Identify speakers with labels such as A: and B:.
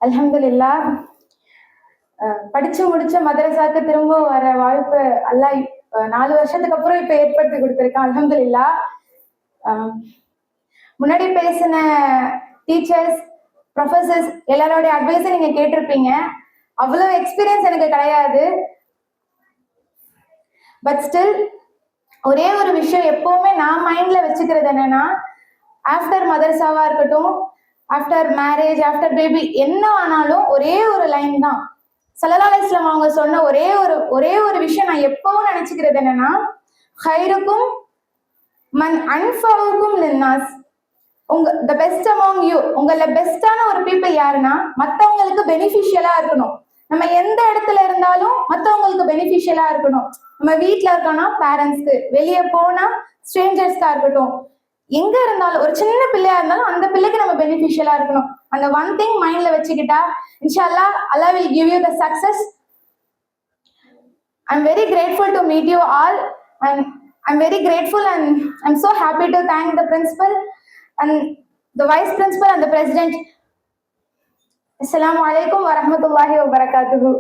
A: அல்ஹம்துலில்லா. படிச்சு முடிச்ச மதரசாக்கு திரும்ப வர வாய்ப்பு அல்லாஹ் 4 வருஷத்துக்கு அப்புறம் இப்ப ஏற்படுத்தி கொடுத்திருக்கான். அல்ஹம்துலில்லா. முன்னாடி பேசின டீச்சர்ஸ், ப்ரொஃபசர்ஸ் எல்லாரோடைய அட்வைஸை நீங்க கேட்டிருப்பீங்க. அவ்வளவு எக்ஸ்பீரியன்ஸ் எனக்கு கிடையாது. பட் ஸ்டில் ஒரே ஒரு விஷயம் எப்பவுமே நான் மைண்ட்ல வச்சுக்கிறது என்னன்னா, ஆஃப்டர் மதரசாவா இருக்கட்டும், ஆஃப்டர் மேரேஜ், ஆஃப்டர் பேபி, என்ன ஆனாலும் ஒரே ஒரு லைன் தான். ஸல்லல்லாஹு அலைஹி வஸல்லம் அவங்க சொன்ன ஒரே ஒரு விஷயம் நான் எப்பவும் நினைச்சுக்கிறது என்னன்னா, ஹைருக்கும் மன் அன்ஃபவுக்கும் லின்னாஸ். த பெஸ்ட் அமாங் யூ, உங்கள பெஸ்டான ஒரு பீப்புள் யாருன்னா மத்தவங்களுக்கு பெனிஃபிஷியலா இருக்கணும். நம்ம எந்த இடத்துல இருந்தாலும் மத்தவங்களுக்கு பெனிஃபிஷியலா இருக்கணும். நம்ம வீட்டுல இருக்கோம்னா பேரண்ட்ஸ்க்கு, வெளியே போனா ஸ்ட்ரேஞ்சர்ஸ்க்கா இருக்கட்டும், எங்க இருந்தாலும் ஒரு சின்ன பிள்ளையா இருந்தாலும் அந்த பிள்ளைக்கு நம்ம பெனிஃபிஷியலா இருக்கணும். அந்த ஒன் திங் மைண்ட்ல வச்சுக்கிட்டா இன்ஷா அல்லாஹ், அல்லாஹ் will give you the success. I'm very grateful to meet you all, and I'm very grateful and I'm so happy to thank the principal and the vice principal and the president. Assalamu alaikum wa rahmatullahi wa barakatuhu.